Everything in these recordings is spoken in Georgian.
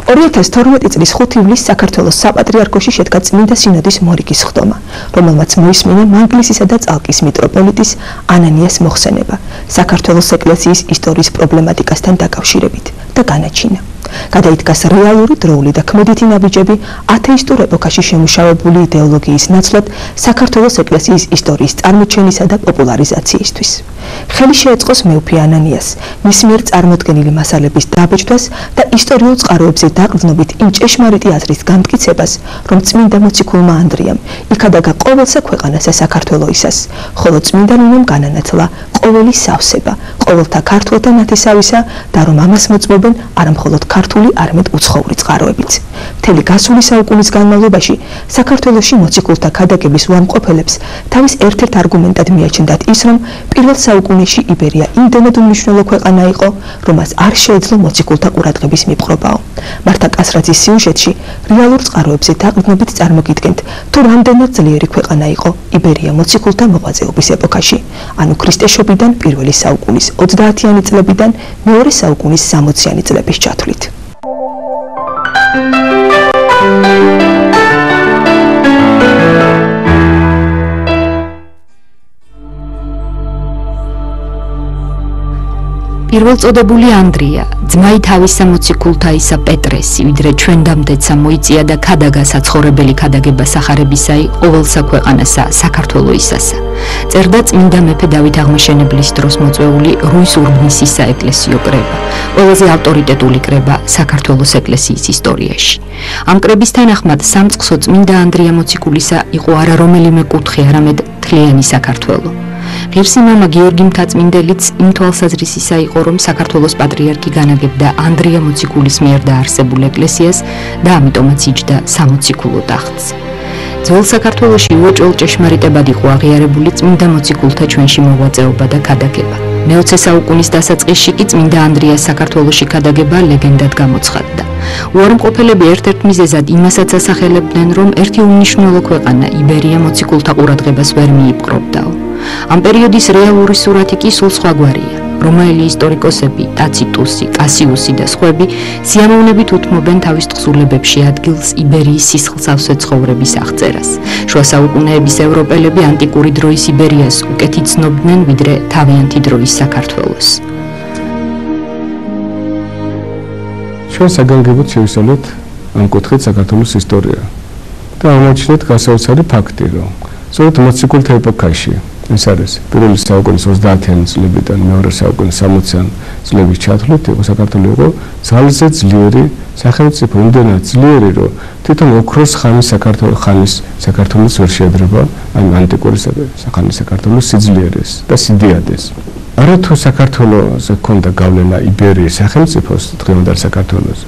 2012 წლის 5 ივლისს საქართველოს საპატრიარქოში შედგა წმინდა სინოდის მორიგის ხდომა, რომელმაც მოისმინა მანგლისისა და წალკის მიტროპოლიტის ანანიას მოხსენება საქართველოს ეკლესიის ისტორიის პრობლემატიკასთან დაკავშირებით და განაჩინა. გადაიდგას რეალური დროული და ქმედითი ნაბიჯები ათეისტურ ეპოქაში შემუშავებული იდეოლოგიის ნაცვლად საქართველოს ეკლესიის ისტორიის წარმოჩენისა და პოპულარიზაციისთვის. ხელი შეეწყოს მეუფე ანანიას მის მიერ წარმოდგენილი მასალების დაბეჭდას და ისტორიულ წყაროებზე დაყრდნობით იმ ჭეშმარიტი აზრის განმტკიცებას, რომ წმინდა მოციქულმა ანდრიამ იქადაგა ყოველსა ქვეყანასა საქართველოისას, ხოლო წმინდა ნინომ განანათლა ყოველი სავსება, ყოველთა ქართველთა ნათესავისა და რომ ამას მოწმობენ არამხოლოდ ქართული, არამედ უცხოური წყაროებიც. მთელი გასული საუკუნის განმავლობაში საქართველოში მოციქულთა ქადაგების უამყოფელებს თავის ერთ-ერთ არგუმენტად მიაჩნდათ ის, რომ პირველ საუკუნეში იბერია იმდენად უმნიშვნელო ქვეყანა იყო, რომ მას არ შეეძლო მოციქულთა ყურადღების მიპყრობაო. მართა კასრაძის სიუჟეტში რეალურ წყაროებზე დაყრდნობით წარმოგიდგენთ, თუ რამდენად ძლიერი ქვეყანა იყო იბერია მოციქულთა მოღვაწეობის ეპოქაში, ანუ ქრისტეშობიდან პირველი საუკუნის 30-იანი წლებიდან მეორე საუკუნის 60-იანი წლების ჩათვლით. პირველწოდებული ანდრია, ძმაი თავისა მოციქულთა ისა პეტრესი, ვიდრე ჩვენდამდეცა მოიწია და ქადაგა საცხოვრებელი ქადაგება სახარებისაი ყოველსა ქვეყანასა საქართველოისასა. წერდა წმინდა მეფე დავით აღმაშენებლის დროს მოწვეული რუის ურბნისის საეკლესიო კრება, ყველაზე ავტორიტეტული კრება საქართველოს ეკლესიის ისტორიაში. ამ კრების თანახმად სამწყსო წმინდა ანდრია მოციქულისა იყო არა რომელიმე კუთხე, არამედ მთლიანი საქართველო. ღირსი მამა გიორგი მთაწმინდელიც იმ თვალსაზრისისა იყო, რომ საქართველოს პატრიარქი განაგებდა ანდრია მოციქულის მიერ დაარსებულ ეკლესიას და ამიტომაც იჯდა სამოციქულო ტახტს. ძველ საქართველოში უოჭველ ჭეშმარიტებად იყო აღიარებული წმინდა მოციქულთა ჩვენში მოღვაწეობა და ქადაგება. მე-20 საუკუნის დასაწყისში კი წმინდა ანდრიას საქართველოში ქადაგება ლეგენდად გამოცხადდა. უარმყოფელები ერთ-ერთ მიზეზად იმასაც ასახელებდნენ, რომ ერთი უმნიშვნელო ქვეყანა იბერია მოციქულთა ყურადღებას ვერ მიიპყრობდაო. ამ პერიოდის რეალური სურათი კი სულ სხვაგვარია. რომაელი ისტორიკოსები, ტაციტუსი, კასიუსი და სხვები სიამოვნებით უთმობენ თავის თხზულებებში ადგილს იბერიის სისხლსავსე ცხოვრების აღწერას. შუა საუკუნეების ევროპელები ანტიკური დროის იბერიას უკეთ იცნობდნენ, ვიდრე თავიანთი დროის საქართველოს. ჩვენ საგანგებოდ შევისწავლეთ ამ კუთხით საქართველოს ისტორია და აღმოჩნდეთ გასაოცარი ფაქტი, რომ სწორედ მოციქულთა ეპოქაში ეს არის პირველი საუკუნის 30-იანი წლებიდან მეორე საუკუნის 60-იანი წლების ჩათვლით იყო საქართველო იყო ძალზე ძლიერი სახელმწიფო, იმდენად ძლიერი, რომ თვითონ ოქროს ხანის საქართველოს ვერ შეედრება ამ ანტიკური ხანის საქართველოს სიძლიერეს და სიდიადეს. არათუ საქართველოზე ჰქონდა გავლენა იბერიის სახელმწიფოს დღევანდელ საქართველოზე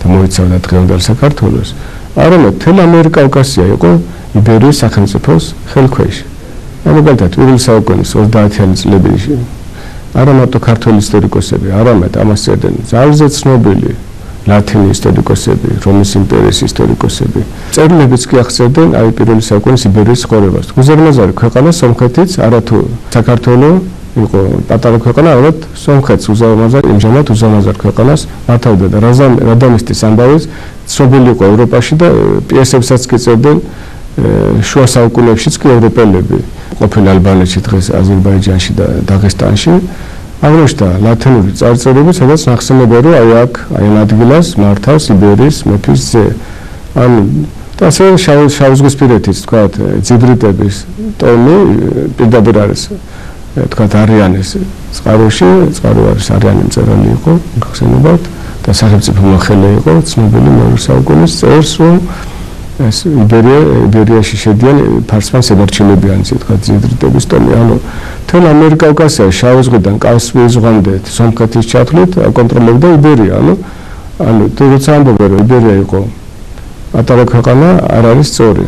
და მოიცავდა დღევანდელ საქართველოს, არამედ მთელი ამიერკავკასია იყო იბერიის სახელმწიფოს ხელქვეშ. მაგალითად, პირველი საუკუნის 30-იანი წლებში არა მარტო ქართული ისტორიკოსები, არამედ ამას წერდნენ ძალზე ცნობილი ლათინი ისტორიკოსები, რომის იმპერიის ისტორიკოსები. წერილებიც კი აღწერდნენ აი პირველი საუკუნის იბერიის ცხოვრებას. უზარმაზარი ქვეყანა სომხეთიც, არათუ საქართველო იყო პატარა ქვეყანა, არამედ სომხეთს იმჟამად უზარმაზარ ქვეყანას მართავდა და რადამისტის ამბავიც ცნობილი იყო ევროპაში და პიესებსაც კი წერდნენ შუა საუკუნეებშიც კი ევროპელები ყოფილი ალბანეთში, დღეს აზერბაიჯანში და დაღესტანში აღნიშნა ლათინური წარწერები, სადაც ნახსენებია, რომ აი აქ აი ამ ადგილას მართავს იბერიის მეფის ძე. ანუ და ასე შავიზღვისპირეთის თქვა ძიბრიტების ტომი პირდაპირ არის თქვა არიანის წყაროში, წყარო არის არიანი მწერალი იყო, გახსენებათ და სახელმწიფო მოხელე იყო, ცნობილი მეორე საუკუნის წერს, რომ ეს იბერიაში შედიან ფარსმან სებარჩელებიანიც თქვა ძიბრიტების ტომი. ანუ თელ ამიერკავკასია შავ ზღვიდან კასპიის ზღვამდე სომხეთის ჩათვლით აკონტროლებდა იბერია. ანუ თორეც ამბობენ, რომ იბერია იყო პატარა ქვეყანა, არ არის სწორი.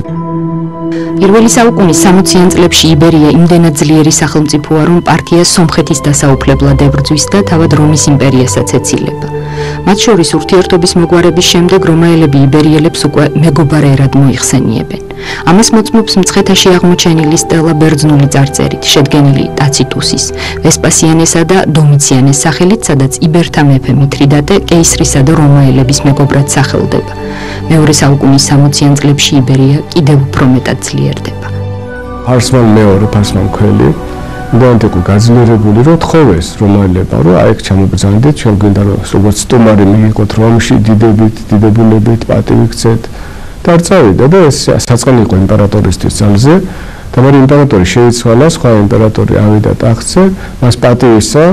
პირველი საუკუნის 60-იან წლებში იბერია იმდენად ძლიერი სახელმწიფოა, რომ პართია სომხეთის დასაუფლებლად ებრძვის და თავად რომის იმპერიასაც ეცილება. მათ შორის ურთიერთობის მოგვარების შემდეგ რომაელები იბერიელებს უკვე მეგობარ ერად მოიხსენიებენ. ამას მოწმობს მცხეთაში აღმოჩენილი სტელა ბერძნული წარწერით, შედგენილი ტაციტუსის, ვესპასიანესა და დომიციანეს სახელით, სადაც იბერთა მეფე მითრიდატე კეისრისა და რომაელების მეგობრად სახელდება. მეორე საუკუნის 60-იან წლებში იბერია კიდევ უფრო მეტად ძლიერდება. ფარსმან მეორე, ფარსმან ქველი დაანტიკო გაძლიერებული რო თხოვეს რომაელებმა, რომ აი ეგ ჩამობრძანდეთ, ჩვენ გვინდა რომ როგორც სტუმარი მიიღოთ რომში დიდებულებით პატივი გცეთ. და არ წავიდა და ეს საწყენი იყო იმპერატორისთვის ძალზე და მაგრამ იმპერატორი შეიცვალა, სხვა იმპერატორი ავიდა ტახტზე, მას პატივისა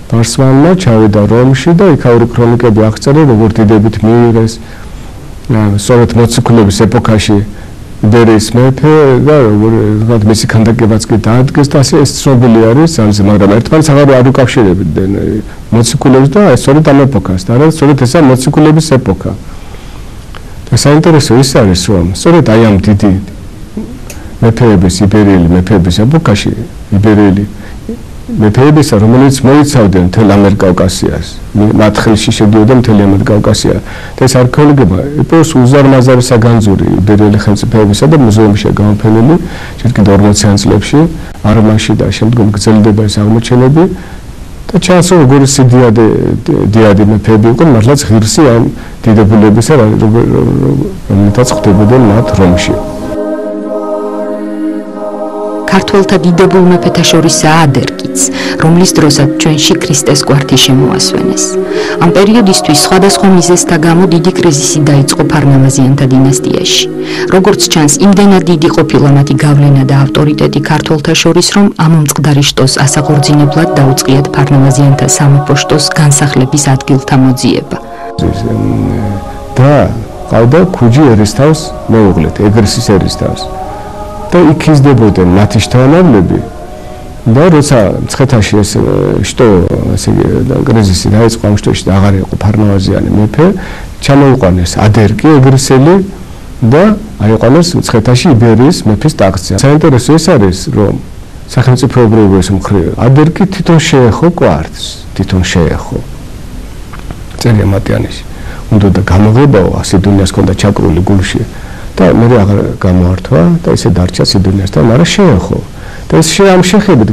ფარსმანმა ჩავიდა რომში და იქაური ქრონიკები აღწერა, როგორ დიდებით მიიღეს სწორედ მოციქულების ეპოქაში იბერიის მეფე და როგორ მისი ქანდაკებაც კი დაადგეს და ასე ეს ცნობილი არის ძალზე, მაგრამ ერთმანეთს აღარ უკავშირებდნენ მოციქულებს და ეს სწორედ ამ ეპოქას და რა სწორედ ესა მოციქულების ეპოქა. და საინტერესო ის არის, რომ სწორედ აი ამ დიდი მეფეების, იბერიელი მეფეების ეპოქაში, იბერიელი მეფეებისა, რომელიც მოიცავდნენ მთელ ამიერკავკასიას, მათ ხელში შედიოდა მთელი ამიერკავკასია და ეს არქეოლოგებმა ეპოს უზარმაზარი საგანძური იბერიელი ხელმწიფეებისა და მუზეუმში გამოფენილი, ჯერ კიდევ 40-იან წლებში, არმაში და შემდგომ გრძელდება ეს აღმოჩენები. და ჩანს რომ როგორი დიდი მეფეები იყვნენ, მართლაც ღირსი ამ დიდებულებისა, რომელთაც ხვდებოდნენ მათ რომში. ქართველთა დიდებულ მეფეთა შორისაა ადერკიც, რომლის დროსაც ჩვენში ქრისტეს კვართი შემოასვენეს. ამ პერიოდისთვის სხვადასხვა მიზეზთა გამო დიდი კრიზისი დაიწყო ფარნავაზიანთა დინასტიაში. როგორც ჩანს, იმდენად დიდი ყოფილა მათი გავლენა და ავტორიტეტი ქართველთა შორის, რომ ამ მომწყდარი შტოს ასაღორძინებლად დაუწყიათ ფარნავაზიანთა სამეფო შტოს განსახლების ადგილთა მოძიება. და ყავდა ქუჯი ერისთავს მეუღლეთ, ეგრისის ერისთავს. და იქ იზრდებოდნენ მათი შთამომავლები და როცა მცხეთაში ეს შტო ესე კრიზისი დაიწყო, ამ შტოში და აღარ იყო ფარნავაზიანი მეფე, ჩამოიყვანეს ადერკი ეგრისელი და აიყვანეს მცხეთაში იბერიის მეფის ტახტზე. საინტერესო ეს არის, რომ სახელმწიფოებრიობის მხრივ ადერკი თვითონ შეეხო კვართს, თვითონ შეეხო. წერია მატიანეში. უნდა და გამოღებაო, სიდუნიას ჰქონდა ჩაკრული გულში. და მე აღარ გამოართვა და ისე დარჩა სიდუნიასთან, მაგრამ შეეხო. და ეს ამ შეხედვით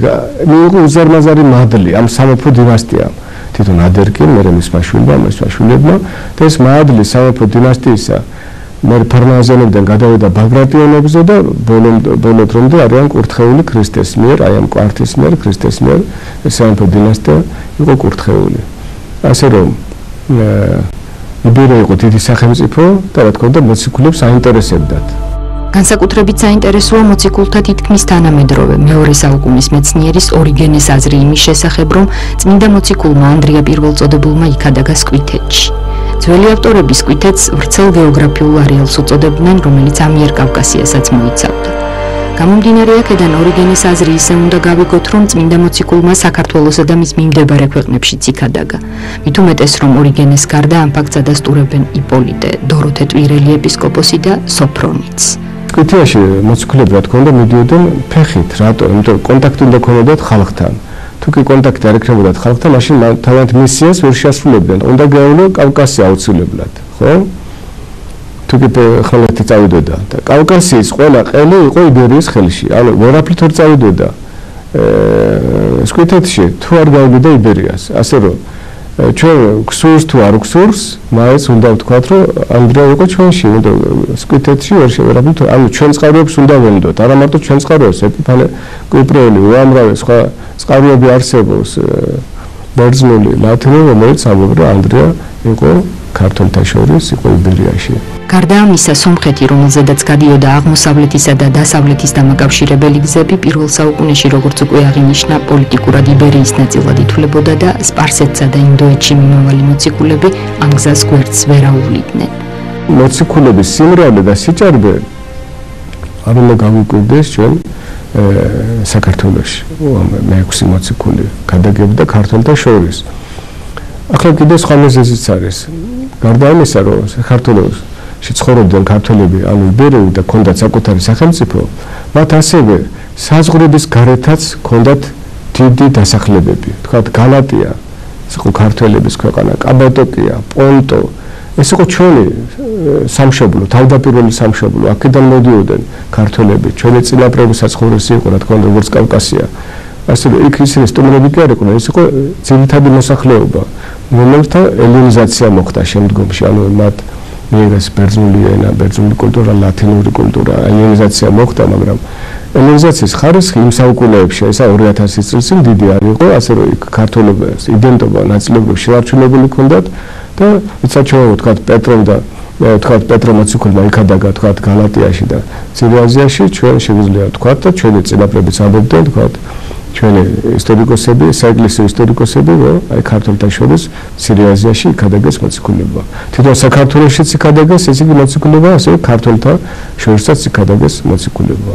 მიიღო უზარმაზარი მადლი ამ სამეფო დინასტიამ. თვითონ ადერკიმ, მე მისმა შვილებმა და ეს მადლი სამეფო დინასტიისა მე ფარნავაზიანებიდან გადავიდა ბაგრატიონებზე და ბოლო დრომდე არიან კურთხეული ქრისტეს მიერ, აი ამ კვართის მიერ, ქრისტეს მიერ სამეფო დინასტია იყო კურთხეული. ასე რომ იბერია იყო დიდი სახელმწიფო და რა თქმა უნდა მოციქულებს აინტერესებდათ. განსაკუთრებით საინტერესოა მოციქულთა თითქმის თანამედროვე მეორე საუკუნის მეცნიერის ორიგენეს აზრი იმის შესახებ, რომ წმინდა მოციქულმა ანდრია პირველწოდებულმა იქადაგა სკვითეთში. ძველი ავტორები სკვითეთს ვრცელ გეოგრაფიულ არეალს უწოდებდნენ, რომელიც ამიერკავკასიასაც მოიცავდა. გამომდინარე აქედან ორიგენეს აზრი ისე უნდა გავიგოთ, რომ წმინდა მოციქულმა საქართველოსა და მის მიმდებარე ქვეყნებშიც იქადაგა. მით უმეტეს, რომ ორიგენეს გარდა ამ ფაქტს ადასტურებენ იპოლიტე, დოროთე ტვირელი ეპისკოპოსი და სოფრონიც. სკვითიაში მოციქულები რა თქმა უნდა მიდიოდნენ ფეხით, რატო? იმიტომ კონტაქტი უნდა ქონოდათ ხალხთან. თუ კი კონტაქტი არ ექნებოდათ ხალხთან, მაშინ თავიანთ მისიას ვერ შეასრულებდნენ. უნდა გაევლო კავკასია აუცილებლად, ხო? თუ კი ხალხი წავიდოდა და კავკასიის ყველა ყელი იყო იბერიის ხელში. ანუ ვერაფრით ვერ წავიდოდა სკვითეთში, თუ არ გავიდოდა იბერიას. ასე რომ ჩვენ გსურს თუ არ გსურს, მაინც უნდა ვთქვათ, რომ ანდრია იყო ჩვენში, უნდა სკვითეთში ვერაფრით, ანუ ჩვენ წყაროებს უნდა ვენდოთ, არა მარტო ჩვენ წყაროებს, ეპიფანე კვიპრიელი, უამრავი სხვა წყაროები არსებობს, ბერძნული, ლათინური, რომელიც ამბობენ, რომ ანდრია იყო ქართველთა შორის, იყო იბერიაში. გარდა ამისა, სომხეთი, რომელზედაც გადიოდა აღმოსავლეთისა და დასავლეთის დამაკავშირებელი გზები, პირველ საუკუნეში, როგორც უკვე აღინიშნა, პოლიტიკურად იბერიის ნაწილად ითვლებოდა და სპარსეთსა და ინდოეთში მიმავალი მოციქულები ამ გზას გვერდს ვერ აუვლიდნენ. მოციქულების სიმრავლე და სიჭარბე არ უნდა გავიკვირდეს ჩვენ საქართველოში. მე-6 მოციქული გადაგებდა ქართველთა შორის. ახლა კიდე სხვა მიზეზიც არის. გარდა ამისა, რომ საქართველოში ცხოვრობდნენ ქართველები, ანუ იბერები და ჰქონდათ საკუთარი სახელმწიფო, მათ ასევე საზღვრების გარეთაც ჰქონდათ დიდი დასახლებები. თქვათ გალატია, იყო ქართველების ქვეყანა, კაბადოკია, პონტო ეს იყო ჩვენი სამშობლო, თავდაპირველი სამშობლო, აქედან მოდიოდნენ ქართველები, ჩვენი წინაპრების საცხოვრისი იყო, რა თქმა უნდა, როგორც კავკასია. ასე რომ იქ ისინი სტუმრები კი არ იყვნენ, ეს იყო ძირითადი მოსახლეობა, რომელთა ელინიზაცია მოხდა შემდგომში, ანუ მათ მიიღეს ბერძნული ენა, ბერძნული კულტურა, ლათინური კულტურა, ელინიზაცია მოხდა, მაგრამ ელინიზაციის ხარისხი იმ საუკუნეებში, ესა 2000 წლის წინ დიდი არ იყო, ასე რომ იქ ქართველების იდენტობა ნაწილობრივ შევარჩუნებული ჰქონდათ და საჩვეულო თქვა პეტრომ და თქვა პეტრო მოციქულმა იქადაგა თქვა გალატიაში და მცირე აზიაში ჩვენ შეგვიძლია თქვა და ჩვენი წინაპრებიც ამბობდნენ თქვა ჩვენი ისტორიკოსები, საეკლესიო ისტორიკოსები, რომ აი ქართველთა შორის მცირე აზიაში იქადაგეს მოციქულობა. თვითონ საქართველოშიც იქადაგეს ეს იგი მოციქულობა, ასევე ქართველთა შორისაც იქადაგეს მოციქულობა.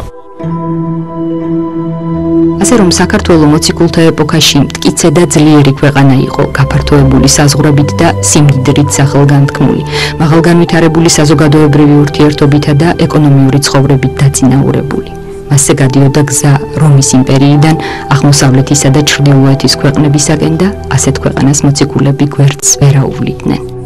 ასე რომ საქართველო მოციქულთა ეპოქაში მტკიცე და ძლიერი ქვეყანა იყო, გაფართოებული საზღვრებით და სიმდიდრით სახელგანთქმული, მაღალგანვითარებული საზოგადოებრივი ურთიერთობითა და ეკონომიური ცხოვრებით დაწინაურებული. მასზე გადიოდა გზა რომის იმპერიიდან აღმოსავლეთისა და ჩრდილოეთის ქვეყნებისაკენ და ასეთ ქვეყანას მოციქულები გვერდს ვერ აუვლიდნენ.